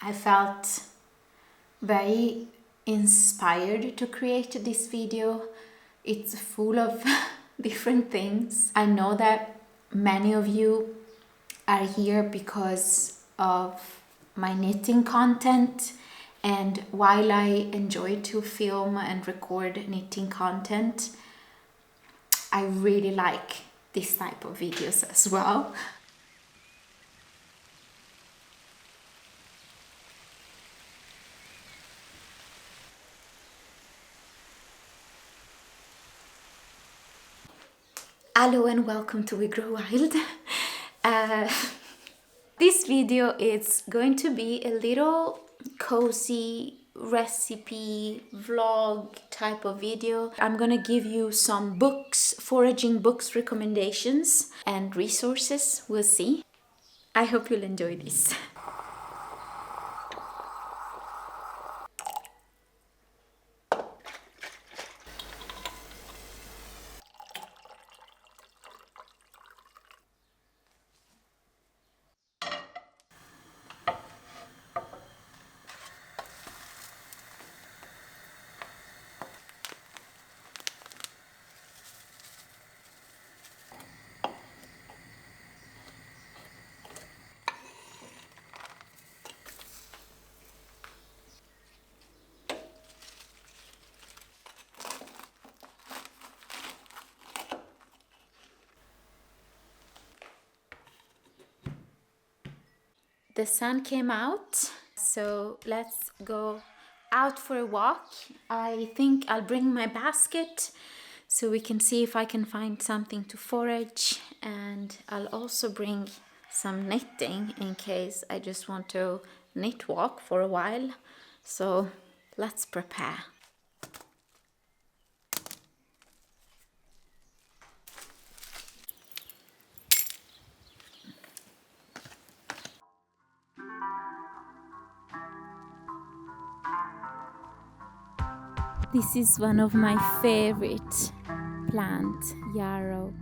I felt very inspired to create this video. It's full of different things. I know that many of you are here because of my knitting content, and while I enjoy to film and record knitting content, I really like this type of videos as well. Hello and welcome to We Grow Wild. This video is going to be a little cozy recipe vlog type of video. I'm gonna give you some books, foraging books recommendations and resources. We'll see. I hope you'll enjoy this. The sun came out, so let's go out for a walk. I think I'll bring my basket so we can see if I can find something to forage, and I'll also bring some knitting in case I just want to knit walk for a while. So let's prepare. This is one of my favorite plants, yarrow.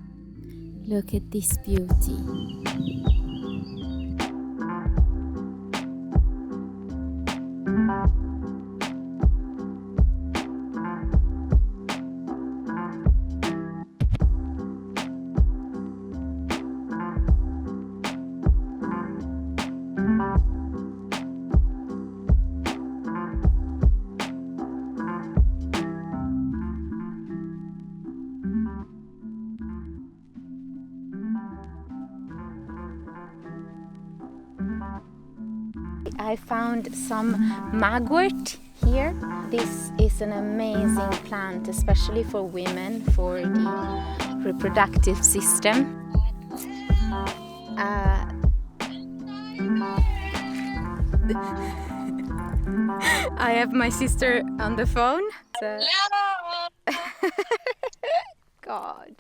Look at this beauty. I found some mugwort here. This is an amazing plant, especially for women, for the reproductive system. I have my sister on the phone. So God.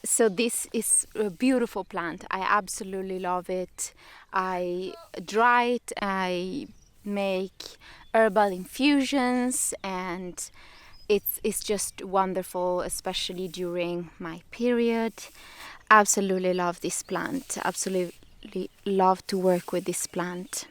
So this is a beautiful plant. I absolutely love it. I dry it, I make herbal infusions, and it's just wonderful, especially during my period. Absolutely love this plant. Absolutely love to work with this plant.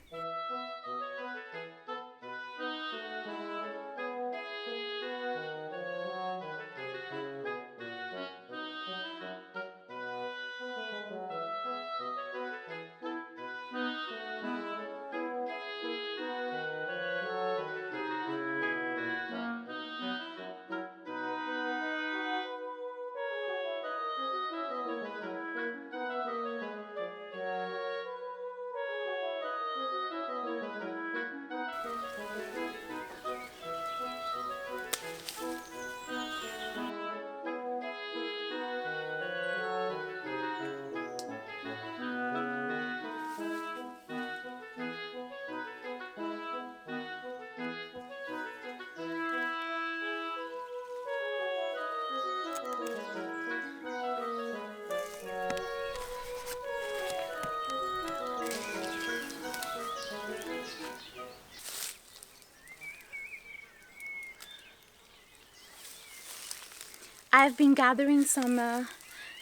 I've been gathering some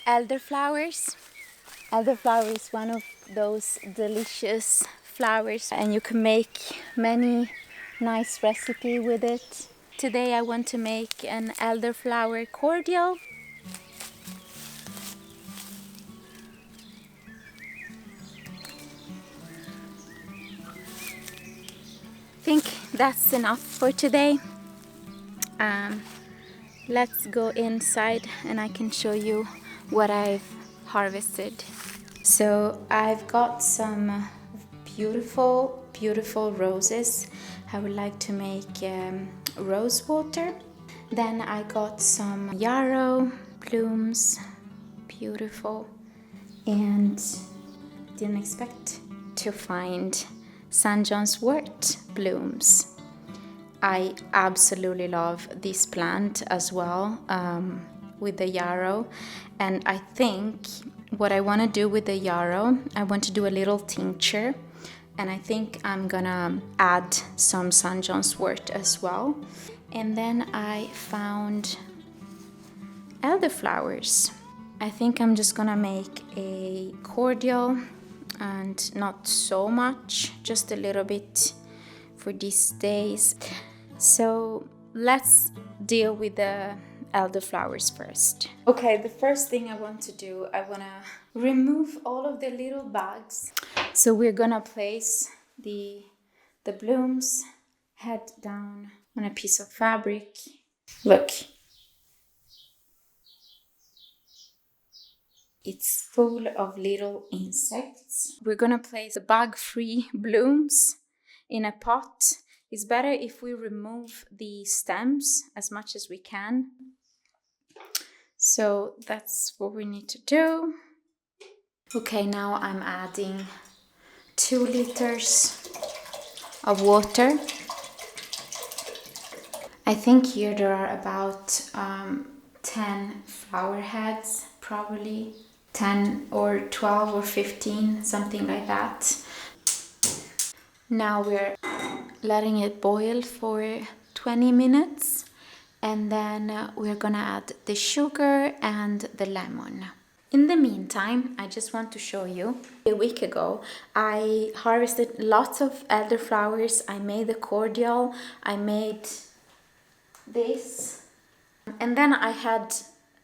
elderflowers. Elderflower is one of those delicious elderflowers, and you can make many nice recipes with it. Today I want to make an elderflower cordial. I think that's enough for today. Let's go inside and I can show you what I've harvested. So I've got some beautiful roses. I would like to make rose water. Then I got some yarrow blooms, beautiful, and didn't expect to find St. John's wort blooms. I absolutely love this plant as well, with the yarrow, and I think what I want to do with the yarrow, I want to do a little tincture, and I think I'm gonna add some St. John's wort as well. And then I found elderflowers. I think I'm just gonna make a cordial, and not so much, just a little bit for these days. So let's deal with the elderflowers first. Okay, the first thing I want to do, I want to remove all of the little bugs. So we're gonna place the blooms head down on a piece of fabric. Look, it's full of little insects. We're gonna place the bug-free blooms in a pot. It's better if we remove the stems as much as we can. So that's what we need to do. Okay, now I'm adding 2 liters of water. I think here there are about 10 flower heads, probably 10 or 12 or 15, something like that. Now we're letting it boil for 20 minutes, and then we're gonna add the sugar and the lemon. In the meantime, I just want to show you, a week ago I harvested lots of elderflowers. I made the cordial, I made this, and then I had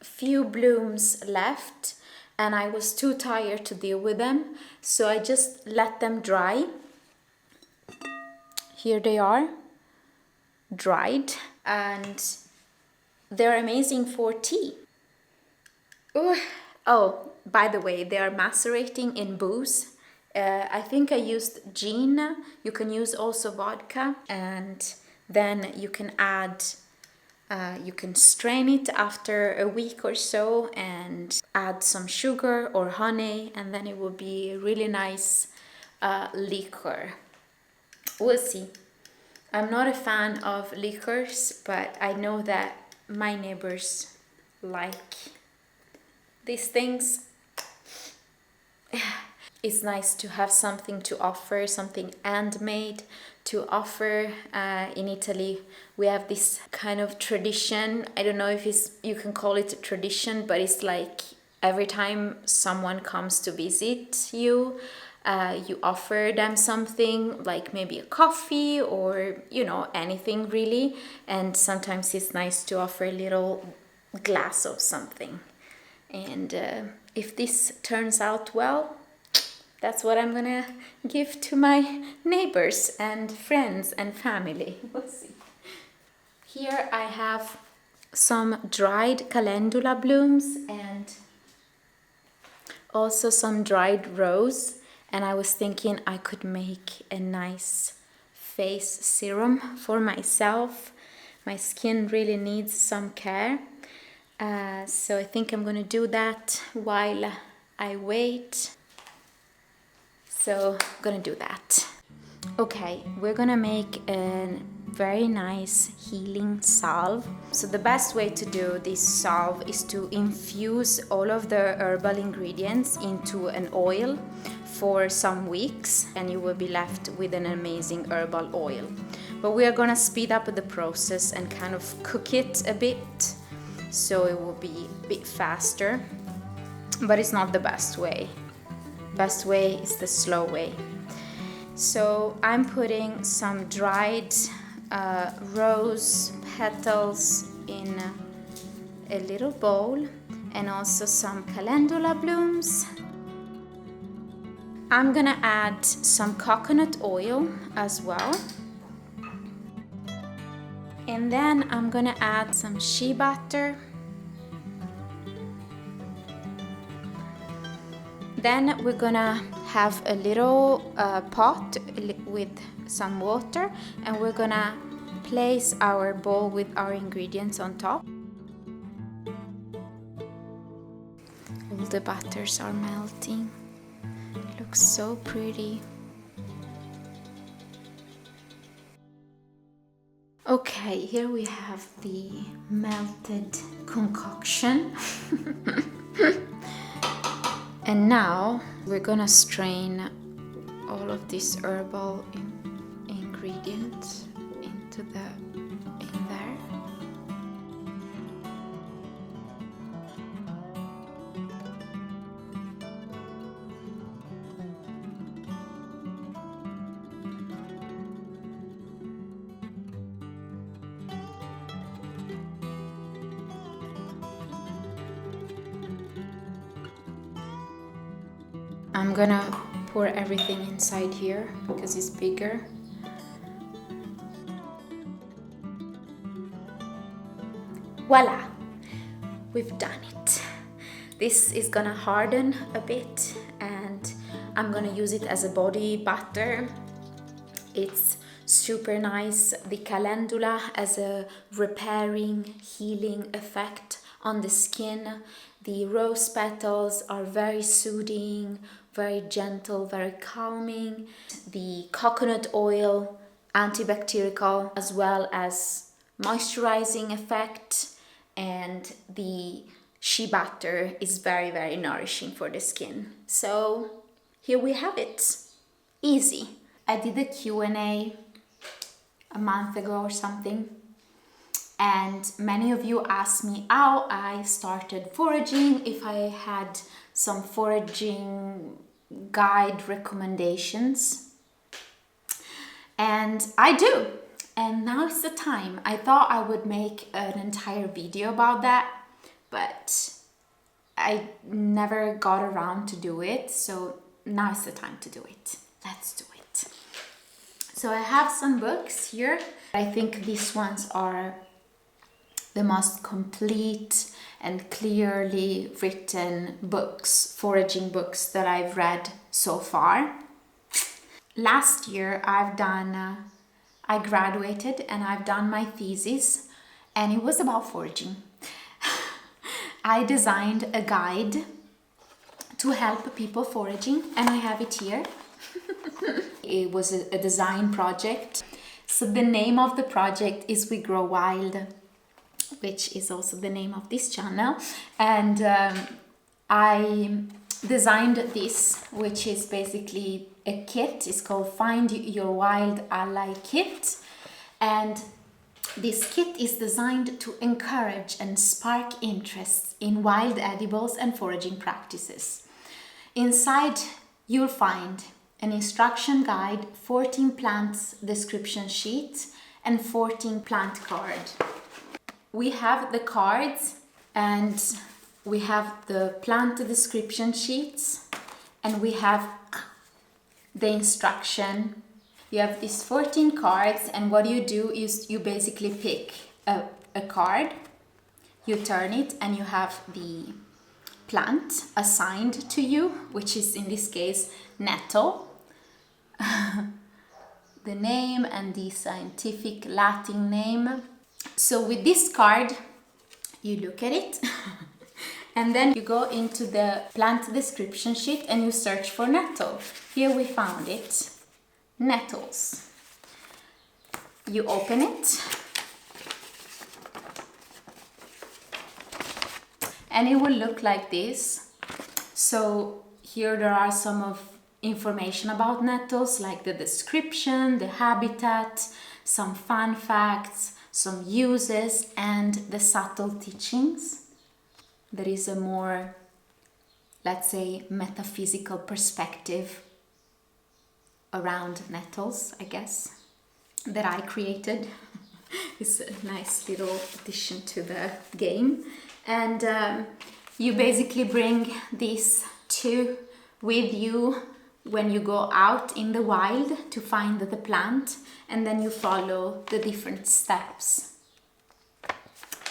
few blooms left and I was too tired to deal with them, so I just let them dry. Here they are, dried, and they're amazing for tea. Ooh. Oh, by the way, they are macerating in booze. I think I used gin. You can use also vodka, and then you can add, you can strain it after a week or so and add some sugar or honey, and then it will be a really nice liquor. We'll see. I'm not a fan of liquors, but I know that my neighbors like these things. It's nice to have something to offer, something handmade to offer. In Italy, we have this kind of tradition. I don't know if you can call it a tradition, but it's like every time someone comes to visit you, you offer them something, like maybe a coffee or, you know, anything really. And sometimes it's nice to offer a little glass of something. And if this turns out well, that's what I'm gonna give to my neighbors and friends and family. We'll see. Here I have some dried calendula blooms and also some dried rose. And I was thinking I could make a nice face serum for myself. My skin really needs some care. So I think I'm gonna do that while I wait. So I'm gonna do that. Okay, we're gonna make a very nice healing salve. So the best way to do this salve is to infuse all of the herbal ingredients into an oil for some weeks, and you will be left with an amazing herbal oil. But we are gonna speed up the process and kind of cook it a bit, so it will be a bit faster, but it's not the best way. Best way is the slow way. So I'm putting some dried rose petals in a little bowl, and also some calendula blooms. I'm gonna add some coconut oil as well. And then I'm gonna add some shea butter. Then we're gonna have a little pot with some water, and we're gonna place our bowl with our ingredients on top. All the butters are melting. It looks so pretty. Okay, here we have the melted concoction. And now we're gonna strain all of these herbal ingredients into in there. I'm gonna pour everything inside here because it's bigger. Voila! We've done it. This is gonna harden a bit, and I'm gonna use it as a body butter. It's super nice. The calendula has a repairing, healing effect on the skin. The rose petals are very soothing, very gentle, very calming. The coconut oil, antibacterial as well as moisturizing effect, and the shea butter is very, very nourishing for the skin. So here we have it. Easy. I did a Q&A a month ago or something, and many of you asked me how I started foraging, if I had some foraging guide recommendations, and I do. And now is the time. I thought I would make an entire video about that, but I never got around to do it, so now is the time to do it. Let's do it. So I have some books here. I think these ones are the most complete and clearly written books, foraging books that I've read so far. Last year I graduated and I've done my thesis, and it was about foraging. I designed a guide to help people foraging, and I have it here. It was a design project. So the name of the project is We Grow Wild, which is also the name of this channel. And I designed this, which is basically a kit. It's called Find Your Wild Ally Kit. And this kit is designed to encourage and spark interest in wild edibles and foraging practices. Inside, you'll find an instruction guide, 14 plants description sheet, and 14 plant card. We have the cards, and we have the plant description sheets, and we have the instruction. You have these 14 cards, and what you do is you basically pick a card, you turn it, and you have the plant assigned to you, which is in this case nettle. The name and the scientific Latin name. So with this card, you look at it and then you go into the plant description sheet and you search for nettle. Here we found it, nettles. You open it and it will look like this. So here there are some of information about nettles, like the description, the habitat, some fun facts, some uses, and the subtle teachings. There is a more, let's say, metaphysical perspective around nettles, I guess, that I created. It's a nice little addition to the game. And you basically bring these two with you when you go out in the wild to find the plant, and then you follow the different steps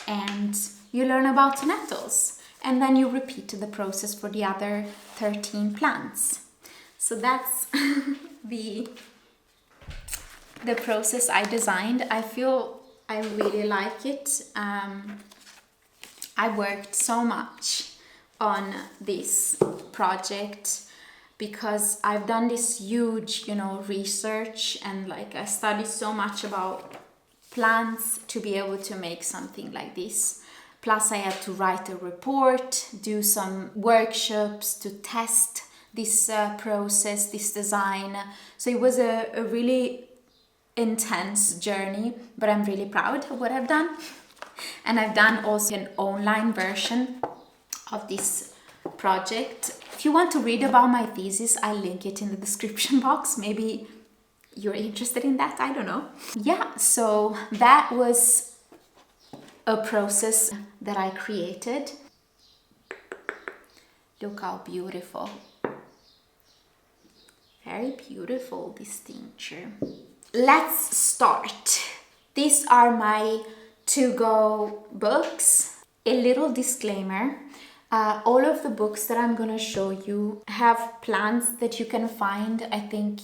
and you learn about nettles, and then you repeat the process for the other 13 plants. So that's the process I designed. I feel I really like it. I worked so much on this project because I've done this huge, research, and like I studied so much about plants to be able to make something like this. Plus I had to write a report, do some workshops to test this process, this design. So it was a really intense journey, but I'm really proud of what I've done. And I've done also an online version of this project. If you want to read about my thesis, I'll link it in the description box. Maybe you're interested in that, I don't know. Yeah, so that was a process that I created. Look how beautiful. Very beautiful, this tincture. Let's start. These are my to-go books. A little disclaimer. All of the books that I'm gonna show you have plants that you can find, I think,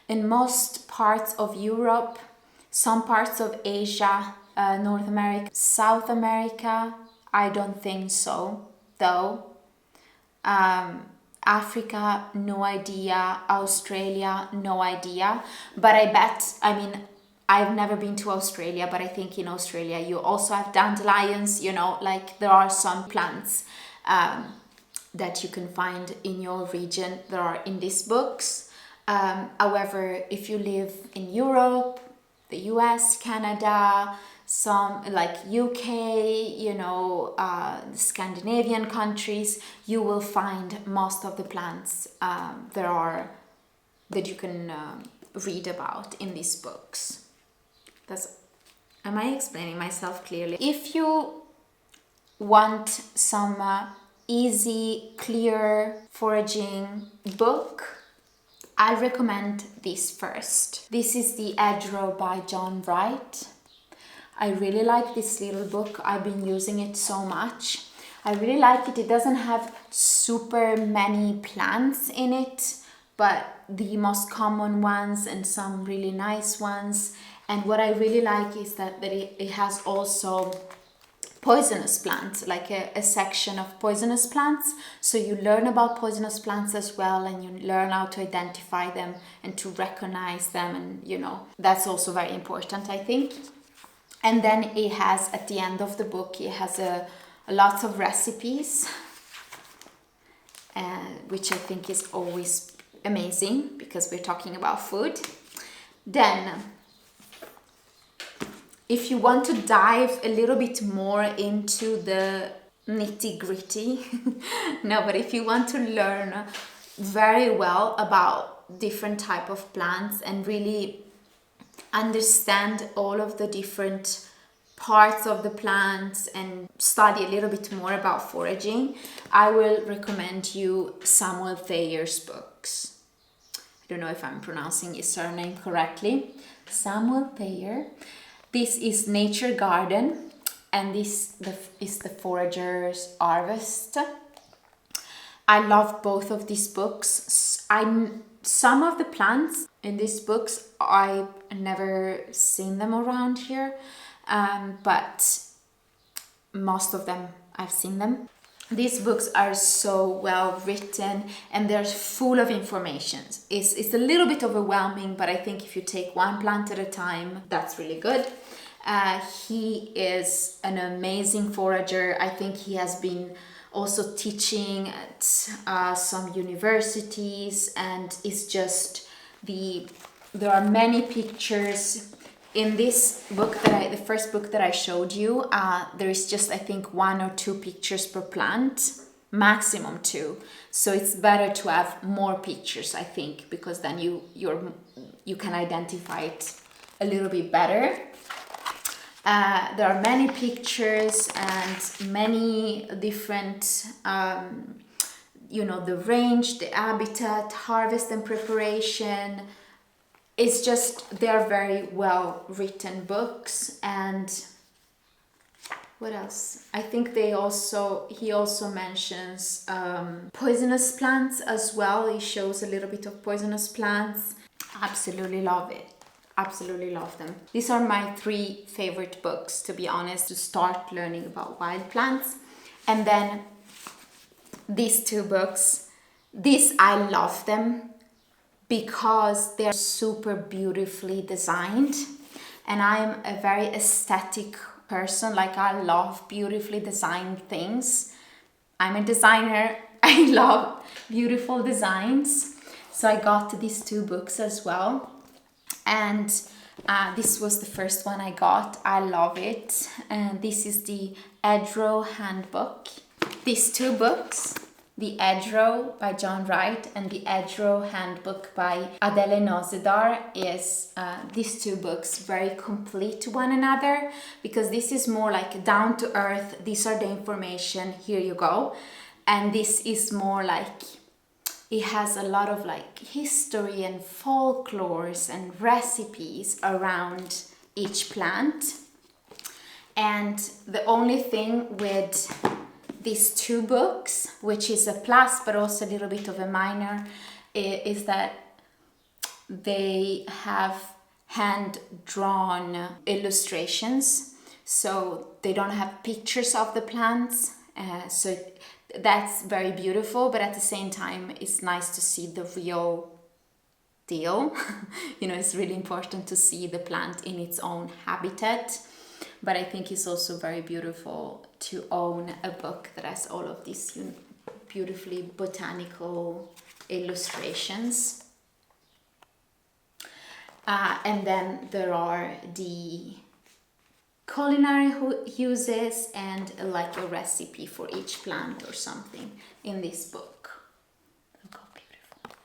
in most parts of Europe, some parts of Asia, North America, South America, I don't think so, though. Africa, no idea. Australia, no idea. But I've never been to Australia, but I think in Australia you also have dandelions, like there are some plants that you can find in your region that are in these books. However, if you live in Europe, the US, Canada, some like UK, Scandinavian countries, you will find most of the plants that you can read about in these books. Am I explaining myself clearly? If you want some easy, clear foraging book, I recommend this first. This is The Hedgerow by John Wright. I really like this little book. I've been using it so much. I really like it. It doesn't have super many plants in it, but the most common ones and some really nice ones. And what I really like is that it has also poisonous plants, like a section of poisonous plants. So you learn about poisonous plants as well, and you learn how to identify them and to recognize them. And, that's also very important, I think. And then it has, at the end of the book, it has a lots of recipes, which I think is always amazing because we're talking about food. Then, if you want to dive a little bit more into the nitty-gritty, but if you want to learn very well about different type of plants and really understand all of the different parts of the plants and study a little bit more about foraging, I will recommend you Samuel Thayer's books. I don't know if I'm pronouncing his surname correctly. Samuel Thayer. This is Nature Garden, and this is The Forager's Harvest. I love both of these books. Some of the plants in these books, I've never seen them around here, but most of them I've seen them. These books are so well written and they're full of information. It's a little bit overwhelming, but I think if you take one plant at a time, that's really good. He is an amazing forager. I think he has been also teaching at some universities, and it's just there are many pictures in this book the first book that I showed you. There is just, I think, 1 or 2 pictures per plant, maximum 2. So it's better to have more pictures, I think, because then you're you can identify it a little bit better. There are many pictures and many different, you know, the range, the habitat, harvest and preparation. It's just, they're very well written books. And what else? I think he also mentions poisonous plants as well. He shows a little bit of poisonous plants. Absolutely love it. Absolutely love them. These are my 3 favorite books, to be honest, to start learning about wild plants. And then these 2 books, I love them because they're super beautifully designed. And I'm a very aesthetic person. Like, I love beautifully designed things. I'm a designer. I love beautiful designs. So I got these 2 books as well. And this was the first one I got. I love it. And this is the Hedgerow Handbook. These 2 books, the Hedgerow by John Wright and the Hedgerow Handbook by Adele Nozedar, is these 2 books very complete to one another, because this is more like down to earth. These are the information, here you go. And this is more like, it has a lot of like history and folklores and recipes around each plant. And the only thing with these 2 books, which is a plus but also a little bit of a minor, is that they have hand-drawn illustrations. So they don't have pictures of the plants. So that's very beautiful, but at the same time, it's nice to see the real deal. You know, it's really important to see the plant in its own habitat. But I think it's also very beautiful to own a book that has all of these beautifully botanical illustrations. And then there are the culinary uses and like a recipe for each plant or something in this book. Look how beautiful.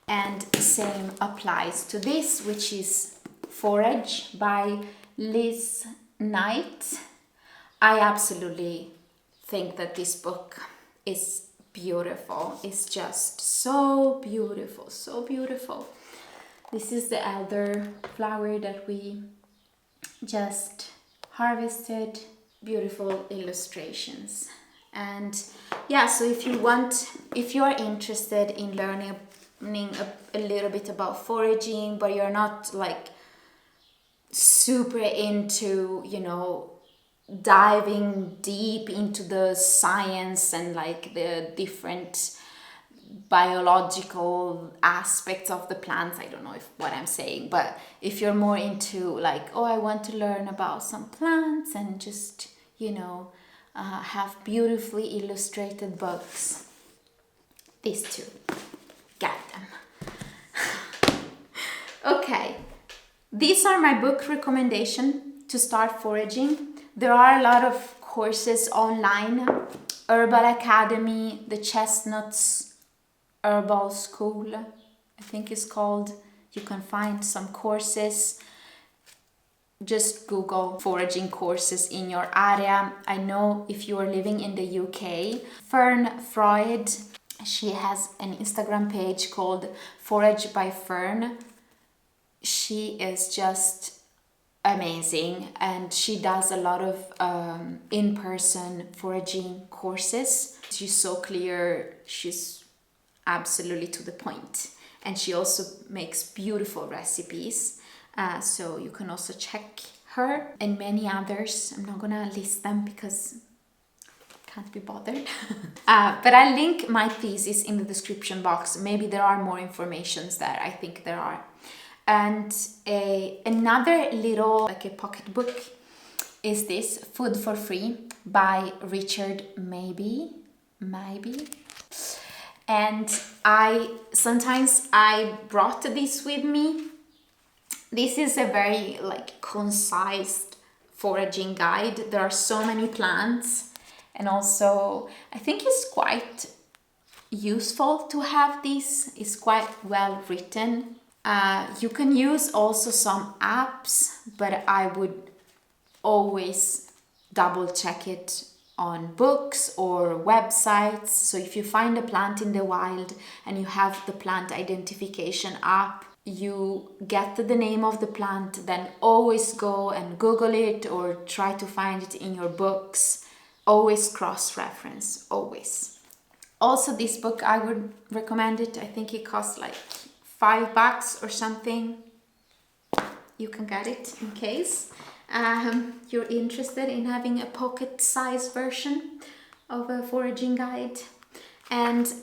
And the same applies to this, which is Forage by Liz Knight. I absolutely think that this book is beautiful. It's just so beautiful, so beautiful. This is the elderflower that we just harvested. Beautiful illustrations. And yeah, so if you are interested in learning a little bit about foraging, but you're not like super into, you know, diving deep into the science and like the different biological aspects of the plants. I don't know if what I'm saying, but if you're more into like, oh, I want to learn about some plants and just, you know, have beautifully illustrated books, these 2, get them. Okay, these are my book recommendation to start foraging. There are a lot of courses online. Herbal Academy, the Chestnuts Herbal School, I think it's called. You can find some courses. Just Google foraging courses in your area. I know if you are living in the UK, FERN Freud, she has an Instagram page called Foraged by FERN. She is just amazing, and she does a lot of in-person foraging courses. She's so clear, she's absolutely to the point, and she also makes beautiful recipes, so you can also check her and many others. I'm not gonna list them because I can't be bothered. But I'll link my thesis in the description box. Maybe there are more informations there. I think there are. And another little, like a pocket book, is this Food for Free by Richard Maybe. And sometimes I brought this with me. This is a very like concise foraging guide. There are so many plants, and also I think it's quite useful to have this. It's quite well written. You can use also some apps, but I would always double check it on books or websites. So if you find a plant in the wild and you have the plant identification app, you get the name of the plant, then always go and Google it or try to find it in your books. Always cross-reference, always. Also, this book, I would recommend it. I think it costs like $5 or something. You can get it in case you're interested in having a pocket-sized version of a foraging guide. And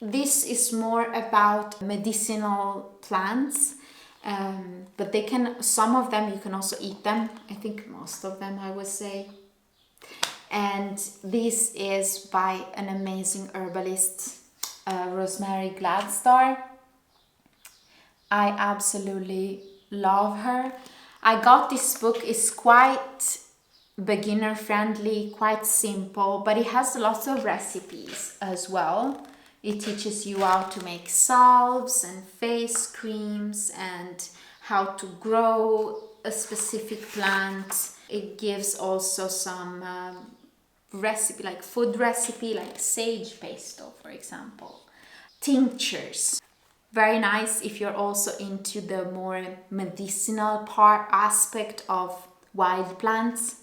this is more about medicinal plants, but some of them you can also eat them. I think most of them, I would say. And this is by an amazing herbalist, Rosemary Gladstar. I absolutely love her. I got this book. It's quite beginner friendly, quite simple, but it has lots of recipes as well. It teaches you how to make salves and face creams and how to grow a specific plant. It gives also some recipe, like food recipe, like sage pesto, for example. Tinctures. Very nice if you're also into the more medicinal aspect of wild plants.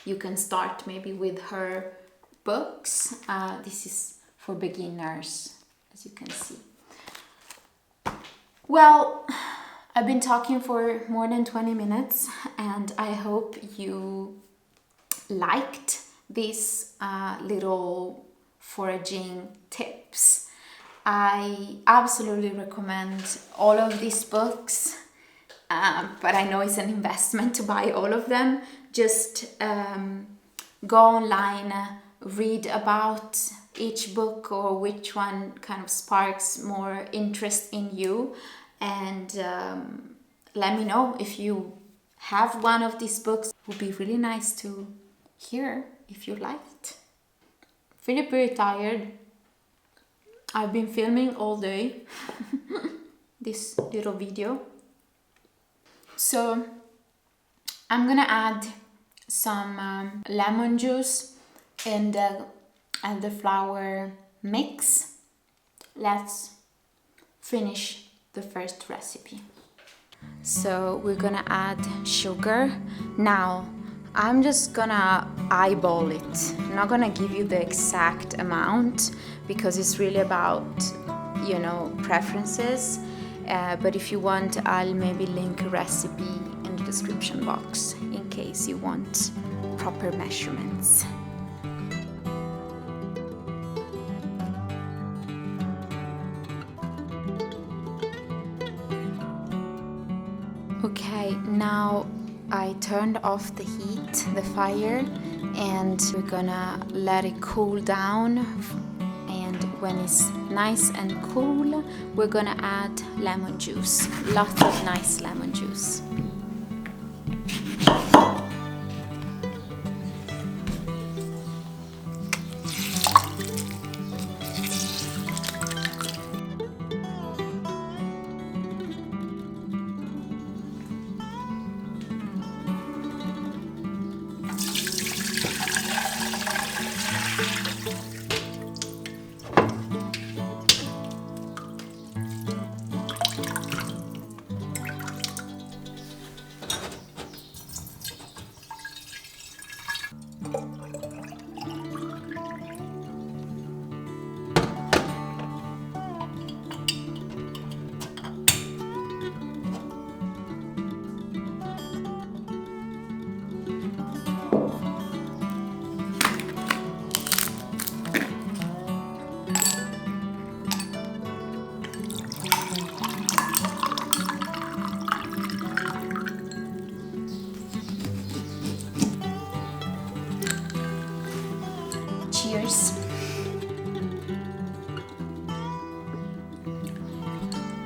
You can start maybe with her books. This is for beginners, as you can see. Well, I've been talking for more than 20 minutes and I hope you liked these little foraging tips. I absolutely recommend all of these books, but I know it's an investment to buy all of them. Just go online, read about each book or which one kind of sparks more interest in you, and let me know if you have one of these books. It would be really nice to hear if you liked. Feeling pretty tired. I've been filming all day this little video. So I'm gonna add some lemon juice in the elderflower mix. Let's finish the first recipe. So we're gonna add sugar. Now I'm just gonna eyeball it. I'm not gonna give you the exact amount because it's really about, you know, preferences. But if you want, I'll maybe link a recipe in the description box in case you want proper measurements. Okay, now I turned off the heat, the fire, and we're gonna let it cool down. And when it's nice and cool, we're gonna add lemon juice. Lots of nice lemon juice. Cheers.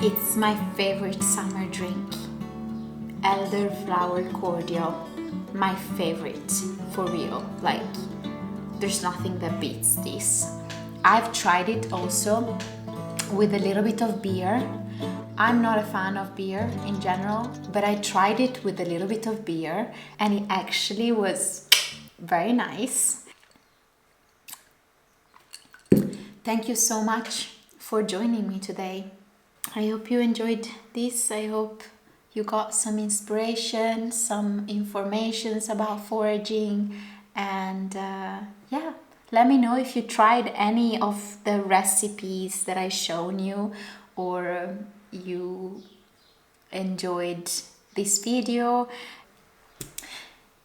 It's my favorite summer drink. Elderflower cordial. My favorite, for real. Like, there's nothing that beats this. I've tried it also with a little bit of beer. I'm not a fan of beer in general, but I tried it with a little bit of beer and it actually was very nice. Thank you so much for joining me today. I hope you enjoyed this. I hope you got some inspiration, some informations about foraging, and yeah, let me know if you tried any of the recipes that I shown you, or you enjoyed this video.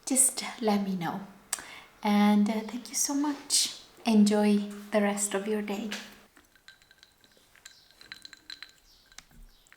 Just let me know. And thank you so much. Enjoy the rest of your day.